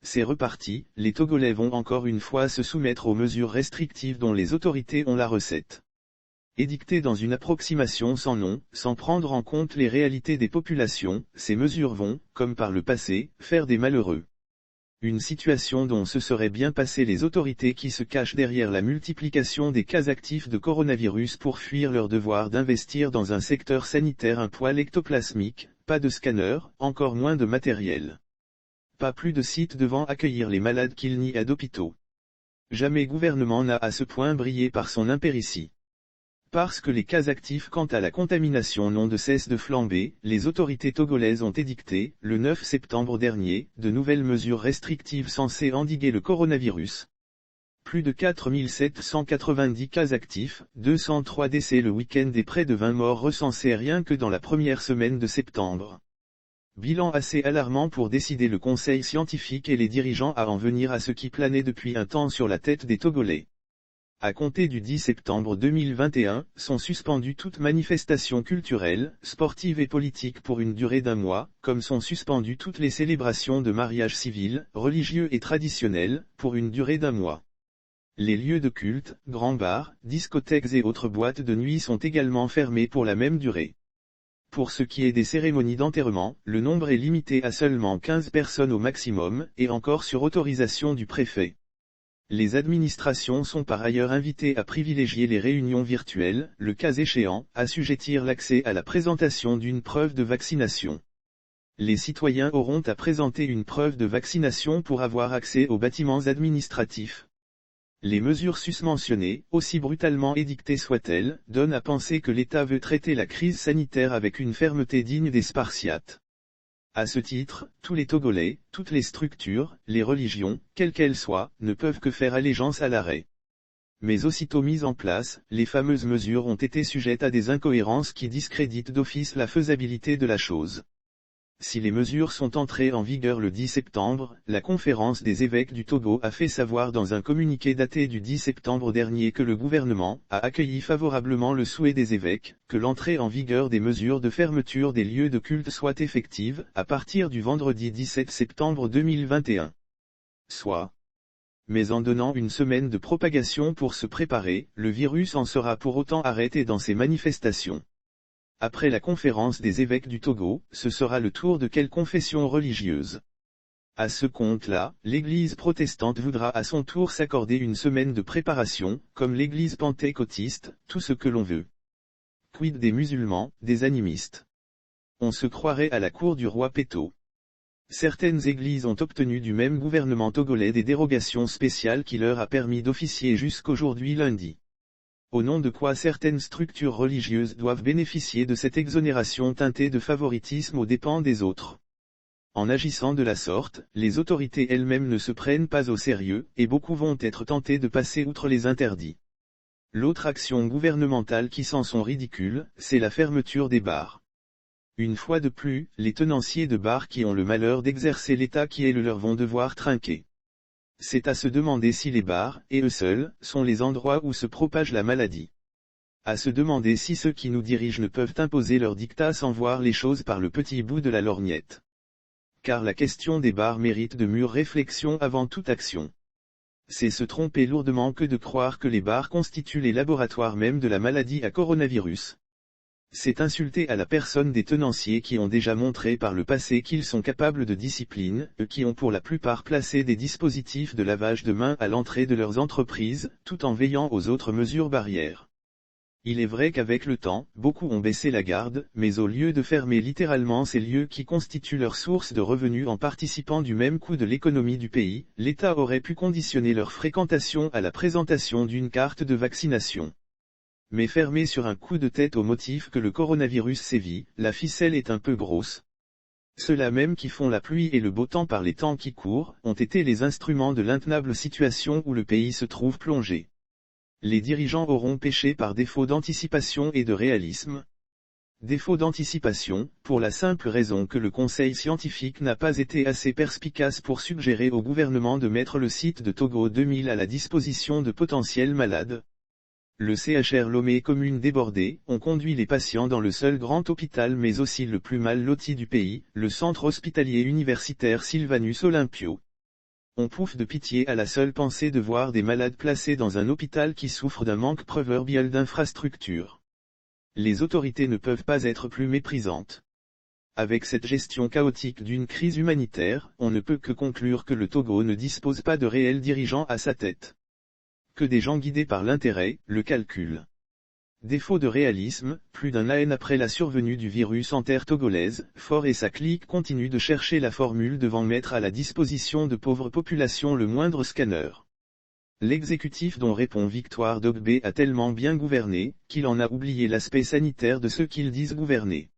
c'est reparti, les Togolais vont encore une fois se soumettre aux mesures restrictives dont les autorités ont la recette. Édictées dans une approximation sans nom, sans prendre en compte les réalités des populations, ces mesures vont, comme par le passé, faire des malheureux. Une situation dont se seraient bien passées les autorités qui se cachent derrière la multiplication des cas actifs de coronavirus pour fuir leur devoir d'investir dans un secteur sanitaire un poil ectoplasmique, pas de scanner, encore moins de matériel. Pas plus de sites devant accueillir les malades qu'il n'y a d'hôpitaux. Jamais gouvernement n'a à ce point brillé par son impéritie. Parce que les cas actifs quant à la contamination n'ont de cesse de flamber, les autorités togolaises ont édicté, le 9 septembre dernier, de nouvelles mesures restrictives censées endiguer le coronavirus. Plus de 4790 cas actifs, 203 décès le week-end et près de 20 morts recensés rien que dans la première semaine de septembre. Bilan assez alarmant pour décider le conseil scientifique et les dirigeants à en venir à ce qui planait depuis un temps sur la tête des Togolais. À compter du 10 septembre 2021, sont suspendues toutes manifestations culturelles, sportives et politiques pour une durée d'1 mois, comme sont suspendues toutes les célébrations de mariage civil, religieux et traditionnels, pour une durée d'1 mois. Les lieux de culte, grands bars, discothèques et autres boîtes de nuit sont également fermés pour la même durée. Pour ce qui est des cérémonies d'enterrement, le nombre est limité à seulement 15 personnes au maximum, et encore sur autorisation du préfet. Les administrations sont par ailleurs invitées à privilégier les réunions virtuelles, le cas échéant, assujettir l'accès à la présentation d'une preuve de vaccination. Les citoyens auront à présenter une preuve de vaccination pour avoir accès aux bâtiments administratifs. Les mesures susmentionnées, aussi brutalement édictées soient-elles, donnent à penser que l'État veut traiter la crise sanitaire avec une fermeté digne des Spartiates. À ce titre, tous les Togolais, toutes les structures, les religions, quelles qu'elles soient, ne peuvent que faire allégeance à l'arrêt. Mais aussitôt mises en place, les fameuses mesures ont été sujettes à des incohérences qui discréditent d'office la faisabilité de la chose. Si les mesures sont entrées en vigueur le 10 septembre, la conférence des évêques du Togo a fait savoir dans un communiqué daté du 10 septembre dernier que le gouvernement a accueilli favorablement le souhait des évêques, que l'entrée en vigueur des mesures de fermeture des lieux de culte soit effective, à partir du vendredi 17 septembre 2021. Soit. Mais en donnant une semaine de propagation pour se préparer, le virus en sera pour autant arrêté dans ses manifestations. Après la conférence des évêques du Togo, ce sera le tour de quelle confession religieuse. À ce compte-là, l'Église protestante voudra à son tour s'accorder une semaine de préparation, comme l'Église pentecôtiste, tout ce que l'on veut. Quid des musulmans, des animistes? On se croirait à la cour du roi Péto. Certaines églises ont obtenu du même gouvernement togolais des dérogations spéciales qui leur a permis d'officier jusqu'aujourd'hui lundi. Au nom de quoi certaines structures religieuses doivent bénéficier de cette exonération teintée de favoritisme aux dépens des autres. En agissant de la sorte, les autorités elles-mêmes ne se prennent pas au sérieux, et beaucoup vont être tentés de passer outre les interdits. L'autre action gouvernementale qui s'en sont ridicules, c'est la fermeture des bars. Une fois de plus, les tenanciers de bars qui ont le malheur d'exercer l'état qui est le leur vont devoir trinquer. C'est à se demander si les bars, et eux seuls, sont les endroits où se propage la maladie. À se demander si ceux qui nous dirigent ne peuvent imposer leur dictat sans voir les choses par le petit bout de la lorgnette. Car la question des bars mérite de mûres réflexions avant toute action. C'est se tromper lourdement que de croire que les bars constituent les laboratoires même de la maladie à coronavirus. C'est insulter à la personne des tenanciers qui ont déjà montré par le passé qu'ils sont capables de discipline, eux qui ont pour la plupart placé des dispositifs de lavage de mains à l'entrée de leurs entreprises, tout en veillant aux autres mesures barrières. Il est vrai qu'avec le temps, beaucoup ont baissé la garde, mais au lieu de fermer littéralement ces lieux qui constituent leur source de revenus en participant du même coup de l'économie du pays, l'État aurait pu conditionner leur fréquentation à la présentation d'une carte de vaccination. Mais fermé sur un coup de tête au motif que le coronavirus sévit, la ficelle est un peu grosse. Ceux-là même qui font la pluie et le beau temps par les temps qui courent, ont été les instruments de l'intenable situation où le pays se trouve plongé. Les dirigeants auront péché par défaut d'anticipation et de réalisme. Défaut d'anticipation, pour la simple raison que le conseil scientifique n'a pas été assez perspicace pour suggérer au gouvernement de mettre le site de Togo 2000 à la disposition de potentiels malades. Le CHR Lomé commune débordée, ont conduit les patients dans le seul grand hôpital mais aussi le plus mal loti du pays, le centre hospitalier universitaire Sylvanus Olympio. On pouffe de pitié à la seule pensée de voir des malades placés dans un hôpital qui souffre d'un manque proverbial d'infrastructures. Les autorités ne peuvent pas être plus méprisantes. Avec cette gestion chaotique d'une crise humanitaire, on ne peut que conclure que le Togo ne dispose pas de réels dirigeants à sa tête. Que des gens guidés par l'intérêt, le calcul. Défaut de réalisme, plus d'un an après la survenue du virus en terre togolaise, Faure et sa clique continuent de chercher la formule devant mettre à la disposition de pauvres populations le moindre scanner. L'exécutif dont répond Victoire Dogbe a tellement bien gouverné, qu'il en a oublié l'aspect sanitaire de ceux qu'ils disent gouverner.